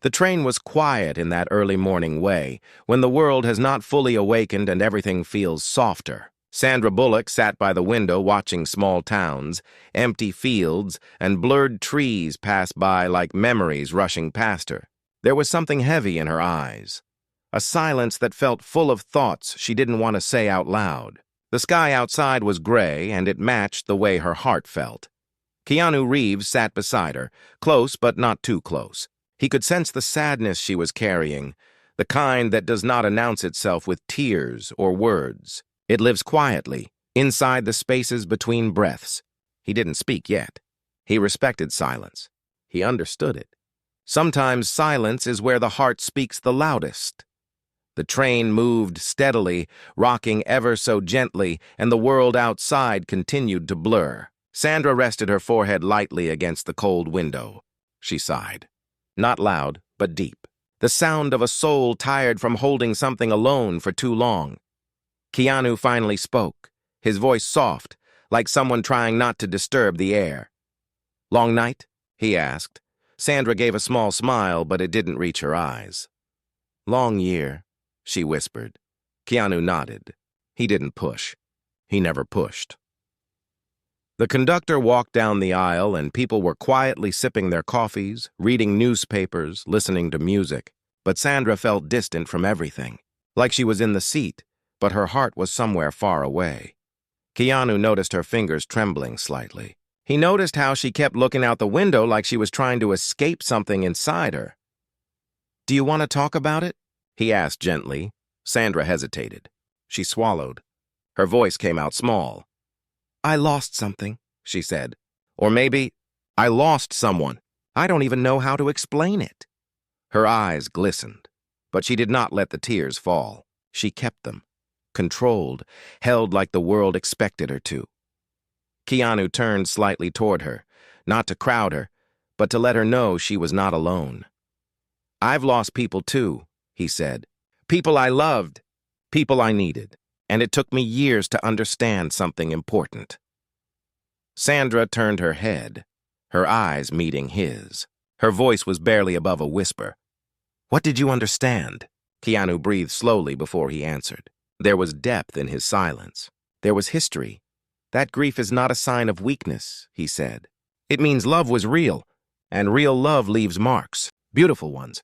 The train was quiet in that early morning way, when the world has not fully awakened and everything feels softer. Sandra Bullock sat by the window watching small towns, empty fields, and blurred trees pass by like memories rushing past her. There was something heavy in her eyes, a silence that felt full of thoughts she didn't want to say out loud. The sky outside was gray, and it matched the way her heart felt. Keanu Reeves sat beside her, close but not too close. He could sense the sadness she was carrying, the kind that does not announce itself with tears or words. It lives quietly, inside the spaces between breaths. He didn't speak yet. He respected silence. He understood it. Sometimes silence is where the heart speaks the loudest. The train moved steadily, rocking ever so gently, and the world outside continued to blur. Sandra rested her forehead lightly against the cold window. She sighed. Not loud, but deep. The sound of a soul tired from holding something alone for too long. Keanu finally spoke, his voice soft, like someone trying not to disturb the air. "Long night?" he asked. Sandra gave a small smile, but it didn't reach her eyes. "Long year," she whispered. Keanu nodded. He didn't push. He never pushed. The conductor walked down the aisle, and people were quietly sipping their coffees, reading newspapers, listening to music. But Sandra felt distant from everything, like she was in the seat, but her heart was somewhere far away. Keanu noticed her fingers trembling slightly. He noticed how she kept looking out the window like she was trying to escape something inside her. "Do you want to talk about it?" he asked gently. Sandra hesitated. She swallowed. Her voice came out small. "I lost something," she said. "Or maybe, I lost someone. I don't even know how to explain it." Her eyes glistened, but she did not let the tears fall. She kept them, controlled, held like the world expected her to. Keanu turned slightly toward her, not to crowd her, but to let her know she was not alone. "I've lost people too," he said. "People I loved, people I needed. And it took me years to understand something important." Sandra turned her head, her eyes meeting his. Her voice was barely above a whisper. "What did you understand?" Keanu breathed slowly before he answered. There was depth in his silence. There was history. "That grief is not a sign of weakness," he said. "It means love was real, and real love leaves marks. Beautiful ones,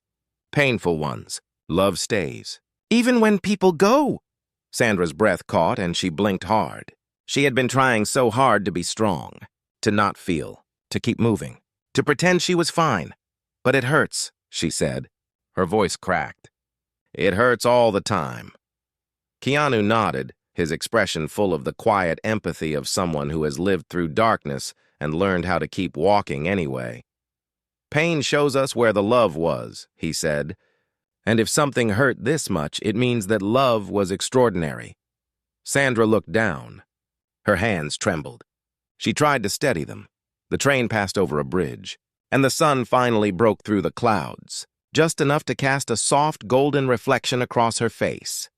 painful ones. Love stays. Even when people go." Sandra's breath caught, and she blinked hard. She had been trying so hard to be strong, to not feel, to keep moving, to pretend she was fine. "But it hurts," she said. Her voice cracked. "It hurts all the time." Keanu nodded, his expression full of the quiet empathy of someone who has lived through darkness and learned how to keep walking anyway. "Pain shows us where the love was," he said. "And if something hurt this much, it means that love was extraordinary." Sandra looked down. Her hands trembled. She tried to steady them. The train passed over a bridge, and the sun finally broke through the clouds, just enough to cast a soft golden reflection across her face.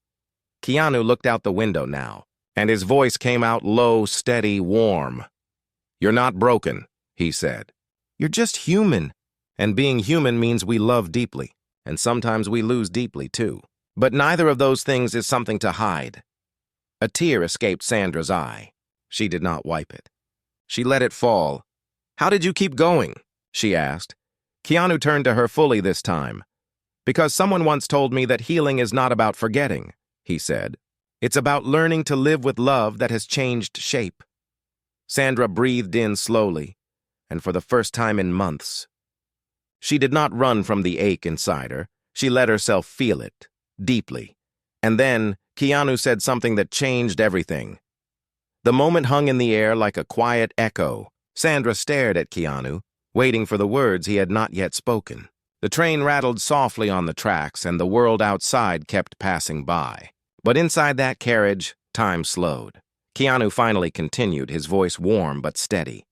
Keanu looked out the window now, and his voice came out low, steady, warm. "You're not broken," he said. "You're just human, and being human means we love deeply. And sometimes we lose deeply, too. But neither of those things is something to hide." A tear escaped Sandra's eye. She did not wipe it. She let it fall. "How did you keep going?" she asked. Keanu turned to her fully this time. "Because someone once told me that healing is not about forgetting," he said. "It's about learning to live with love that has changed shape." Sandra breathed in slowly, and for the first time in months. She did not run from the ache inside her. She let herself feel it, deeply. And then Keanu said something that changed everything. The moment hung in the air like a quiet echo. Sandra stared at Keanu, waiting for the words he had not yet spoken. The train rattled softly on the tracks, and the world outside kept passing by. But inside that carriage, time slowed. Keanu finally continued, his voice warm but steady.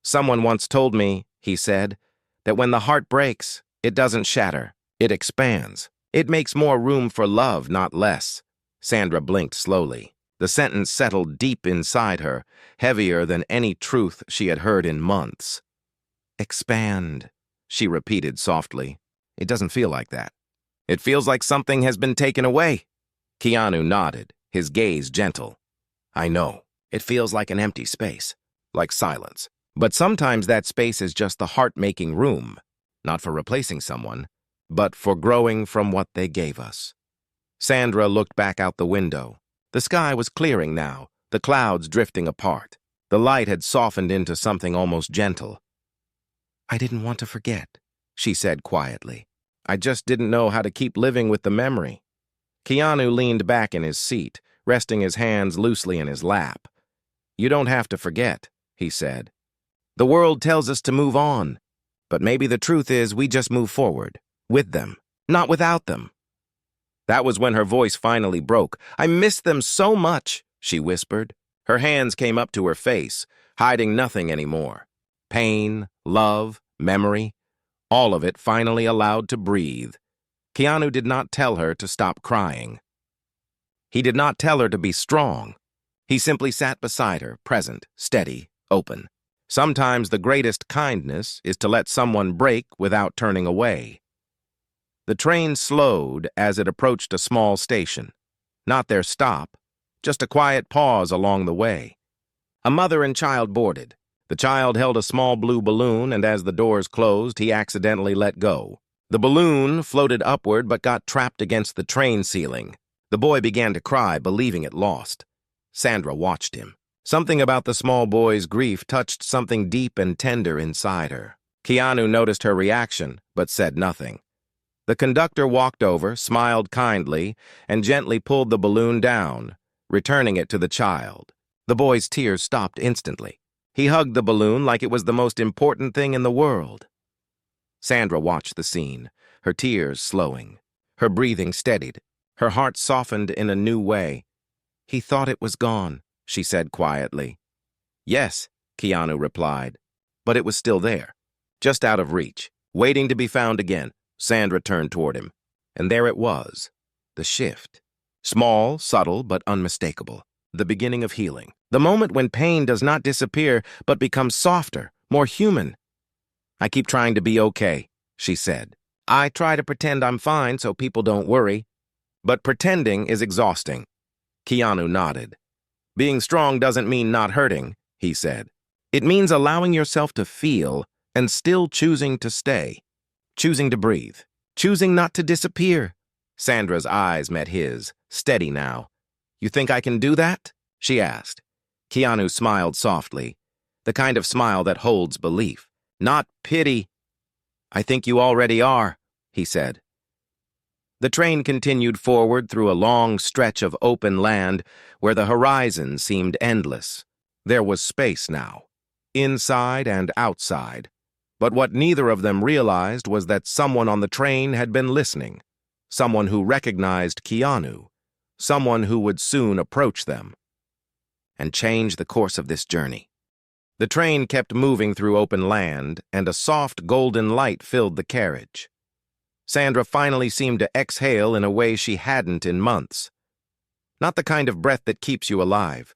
"Someone once told me," he said, "that when the heart breaks, it doesn't shatter, it expands. It makes more room for love, not less." Sandra blinked slowly. The sentence settled deep inside her, heavier than any truth she had heard in months. "Expand," she repeated softly. It doesn't feel like that. It feels like something has been taken away. Keanu nodded, his gaze gentle. I know. It feels like an empty space, like silence. But sometimes that space is just the heart-making room, not for replacing someone, but for growing from what they gave us. Sandra looked back out the window. The sky was clearing now, the clouds drifting apart. The light had softened into something almost gentle. I didn't want to forget, she said quietly. I just didn't know how to keep living with the memory. Keanu leaned back in his seat, resting his hands loosely in his lap. You don't have to forget, he said. The world tells us to move on, but maybe the truth is we just move forward, with them, not without them. That was when her voice finally broke. I miss them so much, she whispered. Her hands came up to her face, hiding nothing anymore. Pain, love, memory, all of it finally allowed to breathe. Keanu did not tell her to stop crying. He did not tell her to be strong. He simply sat beside her, present, steady, open. Sometimes the greatest kindness is to let someone break without turning away. The train slowed as it approached a small station. Not their stop, just a quiet pause along the way. A mother and child boarded. The child held a small blue balloon, and as the doors closed, he accidentally let go. The balloon floated upward but got trapped against the train ceiling. The boy began to cry, believing it lost. Sandra watched him. Something about the small boy's grief touched something deep and tender inside her. Keanu noticed her reaction, but said nothing. The conductor walked over, smiled kindly, and gently pulled the balloon down, returning it to the child. The boy's tears stopped instantly. He hugged the balloon like it was the most important thing in the world. Sandra watched the scene, her tears slowing. Her breathing steadied. Her heart softened in a new way. He thought it was gone, she said quietly. Yes, Keanu replied, but it was still there, just out of reach, waiting to be found again. Sandra turned toward him, and there it was, the shift. Small, subtle, but unmistakable. The beginning of healing. The moment when pain does not disappear, but becomes softer, more human. I keep trying to be okay, she said. I try to pretend I'm fine so people don't worry. But pretending is exhausting. Keanu nodded. Being strong doesn't mean not hurting, he said. It means allowing yourself to feel and still choosing to stay. Choosing to breathe. Choosing not to disappear. Sandra's eyes met his, steady now. You think I can do that? She asked. Keanu smiled softly, the kind of smile that holds belief, not pity. I think you already are, he said. The train continued forward through a long stretch of open land where the horizon seemed endless. There was space now, inside and outside. But what neither of them realized was that someone on the train had been listening, someone who recognized Keanu, someone who would soon approach them and change the course of this journey. The train kept moving through open land, and a soft golden light filled the carriage. Sandra finally seemed to exhale in a way she hadn't in months. Not the kind of breath that keeps you alive,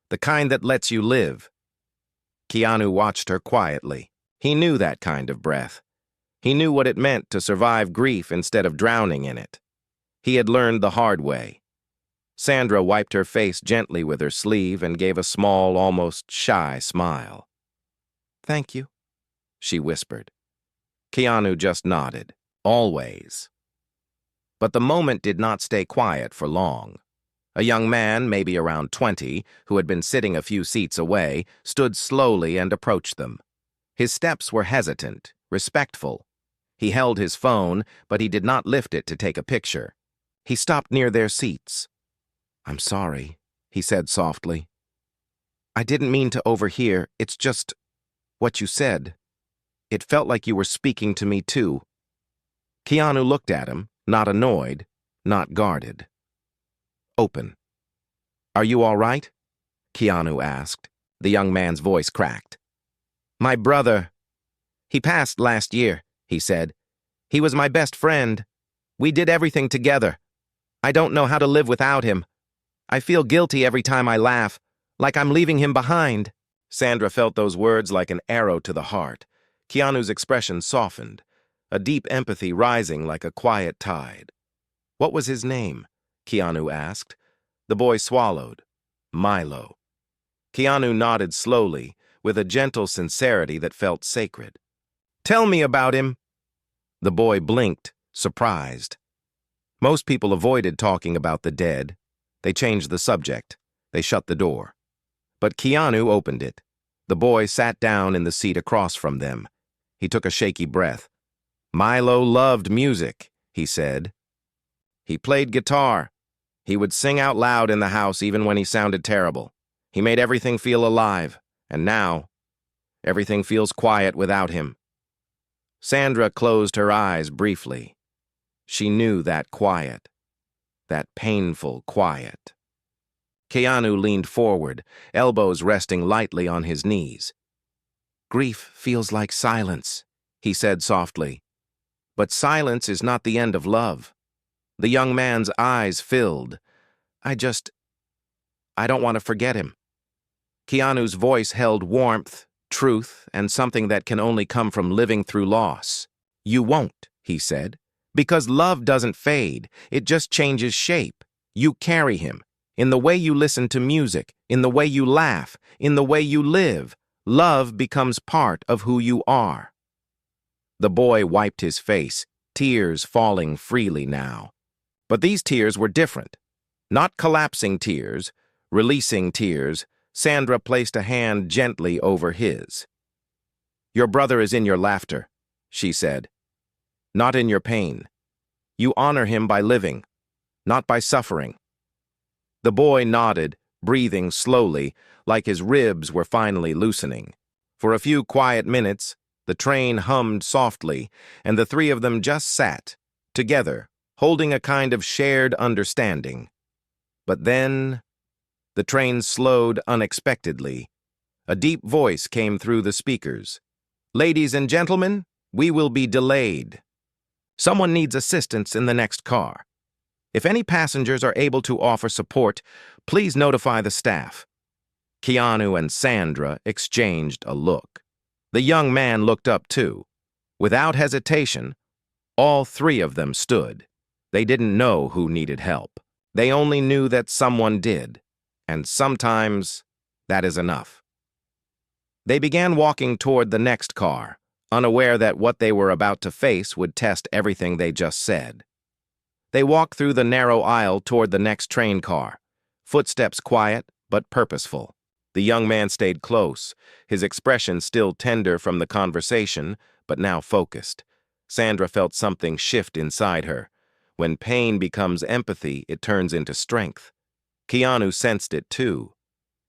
the kind that lets you live. Keanu watched her quietly. He knew that kind of breath. He knew what it meant to survive grief instead of drowning in it. He had learned the hard way. Sandra wiped her face gently with her sleeve and gave a small, almost shy smile. Thank you, she whispered. Keanu just nodded. Always. But the moment did not stay quiet for long. A young man, maybe around 20, who had been sitting a few seats away, stood slowly and approached them. His steps were hesitant, respectful. He held his phone, but he did not lift it to take a picture. He stopped near their seats. I'm sorry, he said softly. I didn't mean to overhear. It's just what you said. It felt like you were speaking to me too. Keanu looked at him, not annoyed, not guarded. Open. Are you all right? Keanu asked. The young man's voice cracked. My brother. He passed last year, he said. He was my best friend. We did everything together. I don't know how to live without him. I feel guilty every time I laugh, like I'm leaving him behind. Sandra felt those words like an arrow to the heart. Keanu's expression softened. a deep empathy rising like a quiet tide. "What was his name?" Keanu asked. The boy swallowed. "Milo." Keanu nodded slowly, with a gentle sincerity that felt sacred. "Tell me about him." The boy blinked, surprised. Most people avoided talking about the dead. They changed the subject. They shut the door. But Keanu opened it. The boy sat down in the seat across from them. He took a shaky breath. "Milo loved music," he said. "He played guitar. He would sing out loud in the house even when he sounded terrible. He made everything feel alive, and now, everything feels quiet without him." Sandra closed her eyes briefly. She knew that quiet, that painful quiet. Keanu leaned forward, elbows resting lightly on his knees. "Grief feels like silence," he said softly. "But silence is not the end of love." The young man's eyes filled. I don't want to forget him." Keanu's voice held warmth, truth, and something that can only come from living through loss. "You won't," he said, "because love doesn't fade. It just changes shape. You carry him. In the way you listen to music, in the way you laugh, in the way you live, love becomes part of who you are." The boy wiped his face, tears falling freely now. But these tears were different. Not collapsing tears, releasing tears. Sandra placed a hand gently over his. "Your brother is in your laughter," she said. "Not in your pain. You honor him by living, not by suffering." The boy nodded, breathing slowly, like his ribs were finally loosening. For a few quiet minutes, the train hummed softly, and the three of them just sat, together, holding a kind of shared understanding. But then, the train slowed unexpectedly. A deep voice came through the speakers. "Ladies and gentlemen, we will be delayed. Someone needs assistance in the next car. If any passengers are able to offer support, please notify the staff." Keanu and Sandra exchanged a look. The young man looked up too. Without hesitation, all three of them stood. They didn't know who needed help. They only knew that someone did, and sometimes that is enough. They began walking toward the next car, unaware that what they were about to face would test everything they just said. They walked through the narrow aisle toward the next train car, footsteps quiet but purposeful. The young man stayed close, his expression still tender from the conversation, but now focused. Sandra felt something shift inside her. When pain becomes empathy, it turns into strength. Keanu sensed it too.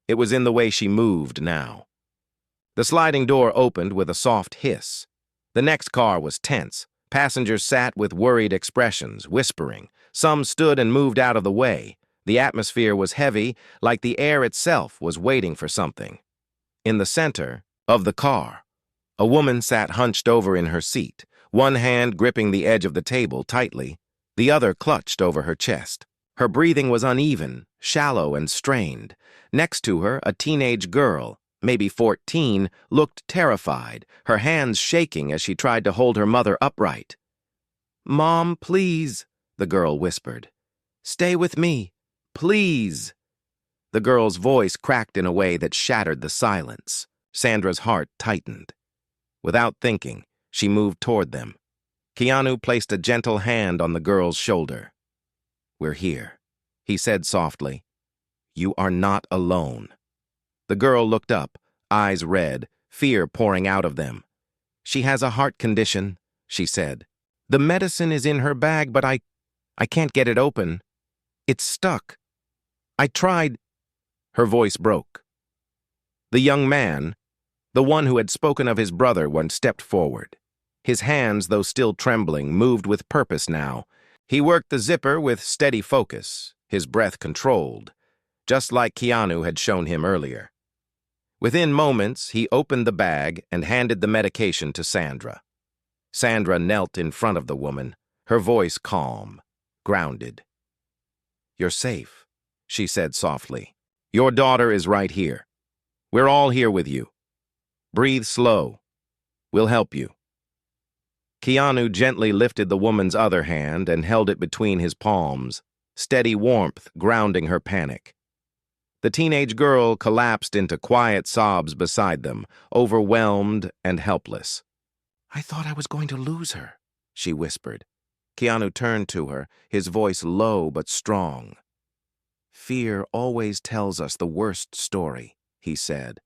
It was in the way she moved now. The sliding door opened with a soft hiss. The next car was tense. Passengers sat with worried expressions, whispering. Some stood and moved out of the way. The atmosphere was heavy, like the air itself was waiting for something. In the center of the car, a woman sat hunched over in her seat, one hand gripping the edge of the table tightly, the other clutched over her chest. Her breathing was uneven, shallow, and strained. Next to her, a teenage girl, maybe 14, looked terrified, her hands shaking as she tried to hold her mother upright. "Mom, please," the girl whispered. "Stay with me, please." The girl's voice cracked in a way that shattered the silence. Sandra's heart tightened. Without thinking, she moved toward them. Keanu placed a gentle hand on the girl's shoulder. "We're here," he said softly. "You are not alone." The girl looked up, eyes red, fear pouring out of them. "She has a heart condition," she said. "The medicine is in her bag, but I can't get it open. It's stuck. I tried." Her voice broke. The young man, the one who had spoken of his brother, once stepped forward. His hands, though still trembling, moved with purpose now. He worked the zipper with steady focus, his breath controlled, just like Keanu had shown him earlier. Within moments, he opened the bag and handed the medication to Sandra. Sandra knelt in front of the woman, her voice calm, grounded. "You're safe," she said softly. "Your daughter is right here. We're all here with you. Breathe slow. We'll help you." Keanu gently lifted the woman's other hand and held it between his palms, steady warmth grounding her panic. The teenage girl collapsed into quiet sobs beside them, overwhelmed and helpless. "I thought I was going to lose her," she whispered. Keanu turned to her, his voice low but strong. "Fear always tells us the worst story," he said.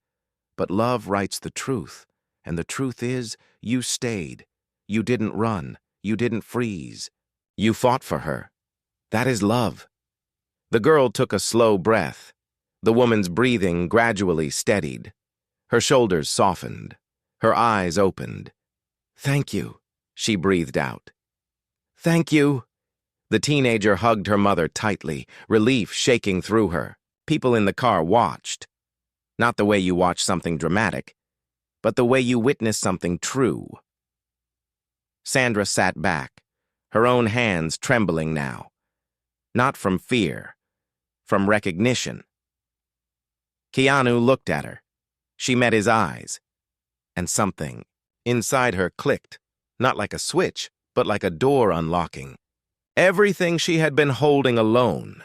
"But love writes the truth, and the truth is, you stayed. You didn't run. You didn't freeze. You fought for her. That is love." The girl took a slow breath. The woman's breathing gradually steadied. Her shoulders softened. Her eyes opened. "Thank you," she breathed out. "Thank you." The teenager hugged her mother tightly, relief shaking through her. People in the car watched. Not the way you watch something dramatic, but the way you witness something true. Sandra sat back, her own hands trembling now. Not from fear, from recognition. Keanu looked at her. She met his eyes, and something inside her clicked, not like a switch, but like a door unlocking. Everything she had been holding alone.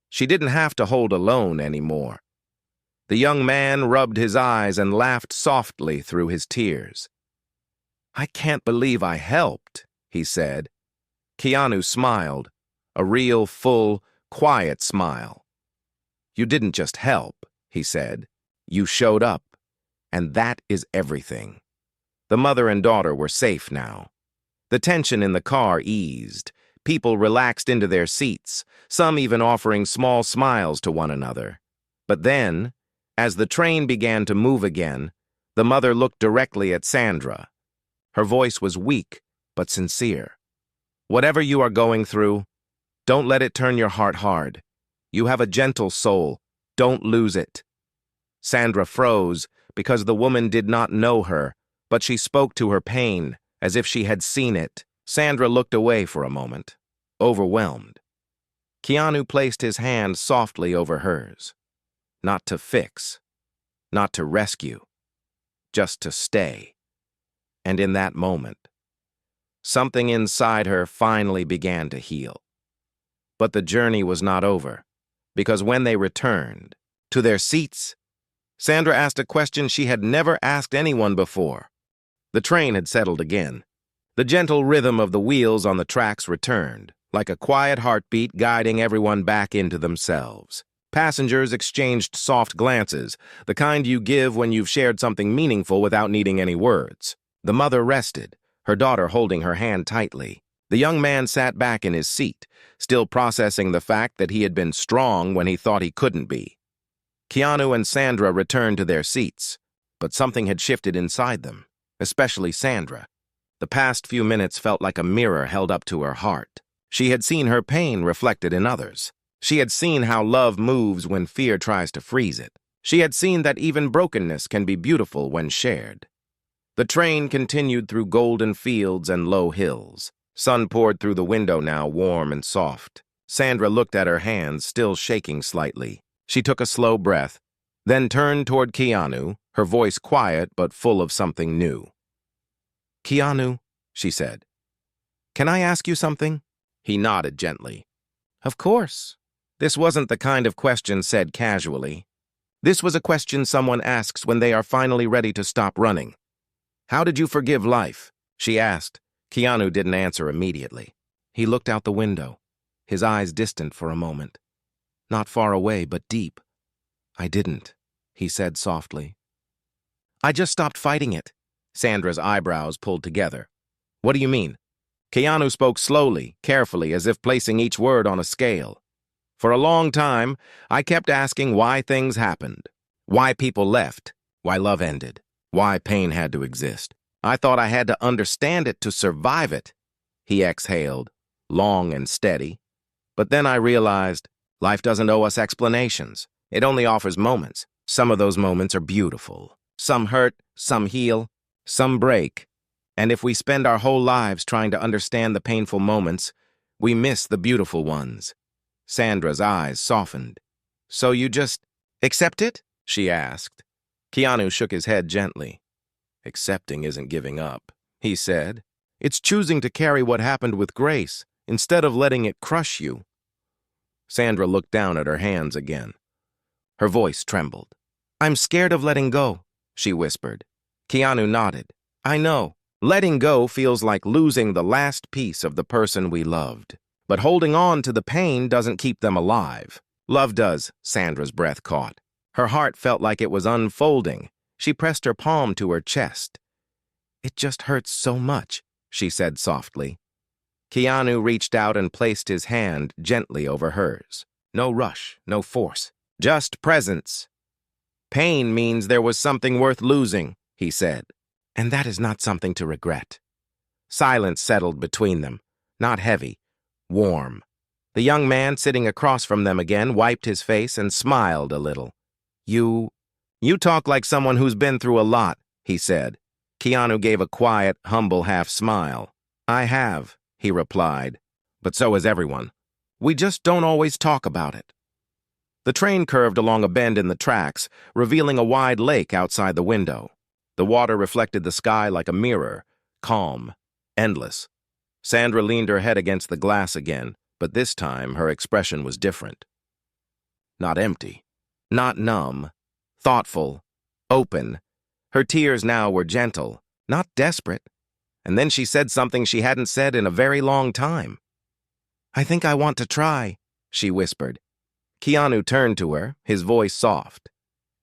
She didn't have to hold alone anymore. The young man rubbed his eyes and laughed softly through his tears. "I can't believe I helped," he said. Keanu smiled, a real, full, quiet smile. "You didn't just help," he said. "You showed up, and that is everything." The mother and daughter were safe now. The tension in the car eased. People relaxed into their seats, some even offering small smiles to one another. But then, as the train began to move again, the mother looked directly at Sandra. Her voice was weak, but sincere. "Whatever you are going through, don't let it turn your heart hard. You have a gentle soul. Don't lose it." Sandra froze because the woman did not know her, but she spoke to her pain as if she had seen it. Sandra looked away for a moment, overwhelmed. Keanu placed his hand softly over hers. Not to fix, not to rescue, just to stay. And in that moment, something inside her finally began to heal. But the journey was not over, because when they returned to their seats, Sandra asked a question she had never asked anyone before. The train had settled again. The gentle rhythm of the wheels on the tracks returned, like a quiet heartbeat guiding everyone back into themselves. Passengers exchanged soft glances, the kind you give when you've shared something meaningful without needing any words. The mother rested, her daughter holding her hand tightly. The young man sat back in his seat, still processing the fact that he had been strong when he thought he couldn't be. Keanu and Sandra returned to their seats, but something had shifted inside them, especially Sandra. The past few minutes felt like a mirror held up to her heart. She had seen her pain reflected in others. She had seen how love moves when fear tries to freeze it. She had seen that even brokenness can be beautiful when shared. The train continued through golden fields and low hills. Sun poured through the window now, warm and soft. Sandra looked at her hands, still shaking slightly. She took a slow breath, then turned toward Keanu, her voice quiet but full of something new. "Keanu," she said, "can I ask you something?" He nodded gently. "Of course." This wasn't the kind of question said casually. This was a question someone asks when they are finally ready to stop running. "How did you forgive life?" she asked. Keanu didn't answer immediately. He looked out the window, his eyes distant for a moment. Not far away, but deep. "I didn't," he said softly. "I just stopped fighting it." Sandra's eyebrows pulled together. "What do you mean?" Keanu spoke slowly, carefully, as if placing each word on a scale. "For a long time, I kept asking why things happened, why people left, why love ended, why pain had to exist. I thought I had to understand it to survive it." He exhaled, long and steady. "But then I realized life doesn't owe us explanations. It only offers moments. Some of those moments are beautiful. Some hurt, some heal, some break. And if we spend our whole lives trying to understand the painful moments, we miss the beautiful ones." Sandra's eyes softened. "So you just accept it?" she asked. Keanu shook his head gently. "Accepting isn't giving up," he said. It's choosing to carry what happened with grace, instead of letting it crush you. Sandra looked down at her hands again. Her voice trembled. I'm scared of letting go, she whispered. Keanu nodded. I know. Letting go feels like losing the last piece of the person we loved. But holding on to the pain doesn't keep them alive. Love does, Sandra's breath caught. Her heart felt like it was unfolding. She pressed her palm to her chest. It just hurts so much, she said softly. Keanu reached out and placed his hand gently over hers. No rush, no force, just presence. Pain means there was something worth losing, he said, and that is not something to regret. Silence settled between them, not heavy, warm. The young man sitting across from them again wiped his face and smiled a little. You talk like someone who's been through a lot, he said. Keanu gave a quiet, humble half-smile. I have, he replied, but so has everyone. We just don't always talk about it. The train curved along a bend in the tracks, revealing a wide lake outside the window. The water reflected the sky like a mirror, calm, endless. Sandra leaned her head against the glass again, but this time her expression was different. Not empty, not numb, thoughtful, open. Her tears now were gentle, not desperate. And then she said something she hadn't said in a very long time. I think I want to try, she whispered. Keanu turned to her, his voice soft.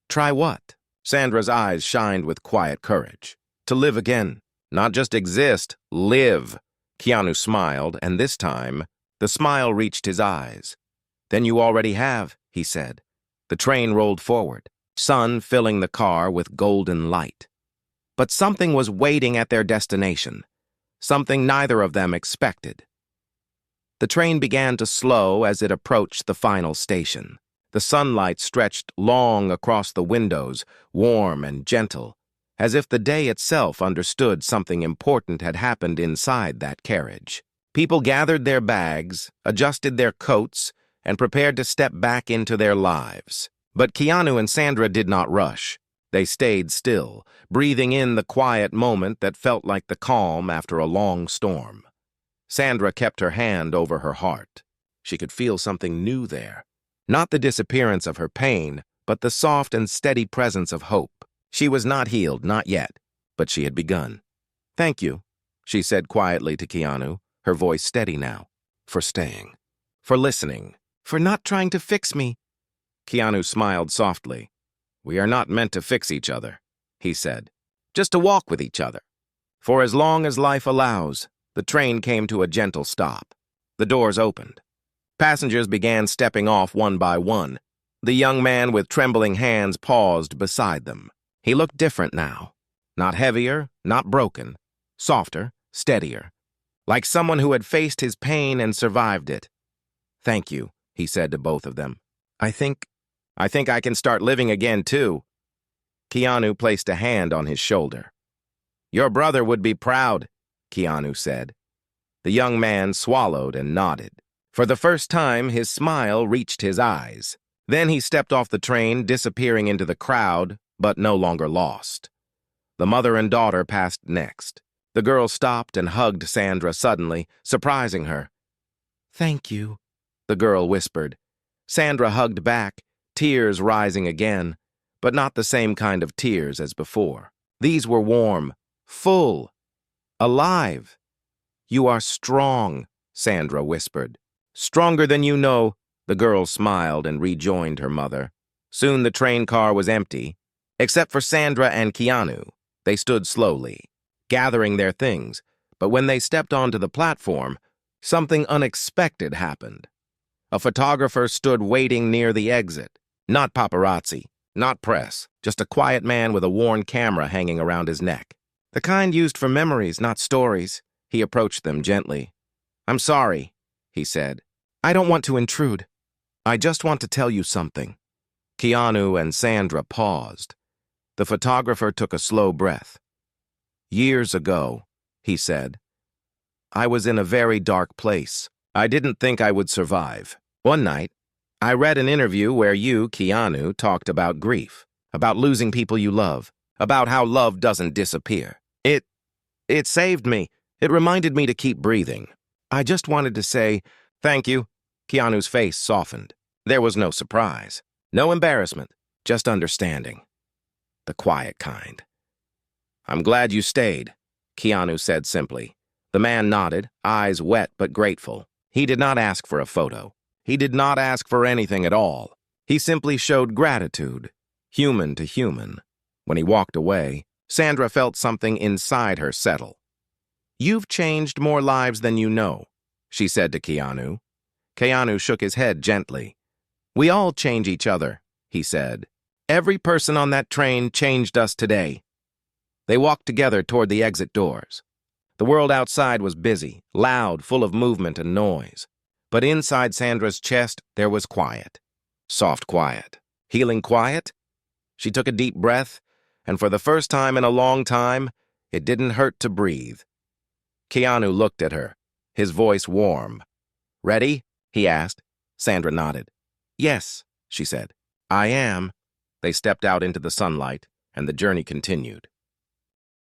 Try what? Sandra's eyes shined with quiet courage. To live again. Not just exist, live. Keanu smiled, and this time, the smile reached his eyes. Then you already have, he said. The train rolled forward, sun filling the car with golden light. But something was waiting at their destination, something neither of them expected. The train began to slow as it approached the final station. The sunlight stretched long across the windows, warm and gentle, as if the day itself understood something important had happened inside that carriage. People gathered their bags, adjusted their coats, and prepared to step back into their lives. But Keanu and Sandra did not rush. They stayed still, breathing in the quiet moment that felt like the calm after a long storm. Sandra kept her hand over her heart. She could feel something new there. Not the disappearance of her pain, but the soft and steady presence of hope. She was not healed, not yet, but she had begun. Thank you, she said quietly to Keanu, her voice steady now, for staying, for listening, for not trying to fix me. Keanu smiled softly. We are not meant to fix each other, he said, just to walk with each other. For as long as life allows, the train came to a gentle stop. The doors opened. Passengers began stepping off one by one. The young man with trembling hands paused beside them. He looked different now. Not heavier, not broken. Softer, steadier. Like someone who had faced his pain and survived it. Thank you, he said to both of them. I think I can start living again, too. Keanu placed a hand on his shoulder. Your brother would be proud, Keanu said. The young man swallowed and nodded. For the first time, his smile reached his eyes. Then he stepped off the train, disappearing into the crowd, but no longer lost. The mother and daughter passed next. The girl stopped and hugged Sandra suddenly, surprising her. Thank you, the girl whispered. Sandra hugged back, tears rising again, but not the same kind of tears as before. These were warm, full, alive. You are strong, Sandra whispered. Stronger than you know, the girl smiled and rejoined her mother. Soon the train car was empty. Except for Sandra and Keanu, they stood slowly, gathering their things, but when they stepped onto the platform, something unexpected happened. A photographer stood waiting near the exit. Not paparazzi, not press, just a quiet man with a worn camera hanging around his neck. The kind used for memories, not stories. He approached them gently. I'm sorry, he said. I don't want to intrude. I just want to tell you something. Keanu and Sandra paused. The photographer took a slow breath. Years ago, he said, I was in a very dark place. I didn't think I would survive. One night, I read an interview where you, Keanu, talked about grief, about losing people you love, about how love doesn't disappear. It saved me. It reminded me to keep breathing. I just wanted to say, "Thank you." Keanu's face softened. There was no surprise, no embarrassment, just understanding. The quiet kind. "I'm glad you stayed," Keanu said simply. The man nodded, eyes wet but grateful. He did not ask for a photo. He did not ask for anything at all. He simply showed gratitude, human to human. When he walked away, Sandra felt something inside her settle. "You've changed more lives than you know," she said to Keanu. Keanu shook his head gently. "We all change each other," he said. "Every person on that train changed us today." They walked together toward the exit doors. The world outside was busy, loud, full of movement and noise. But inside Sandra's chest, there was quiet. Soft quiet. Healing quiet? She took a deep breath, and for the first time in a long time, it didn't hurt to breathe. Keanu looked at her, his voice warm. "Ready?" he asked. Sandra nodded. "Yes," she said. "I am." They stepped out into the sunlight, and the journey continued.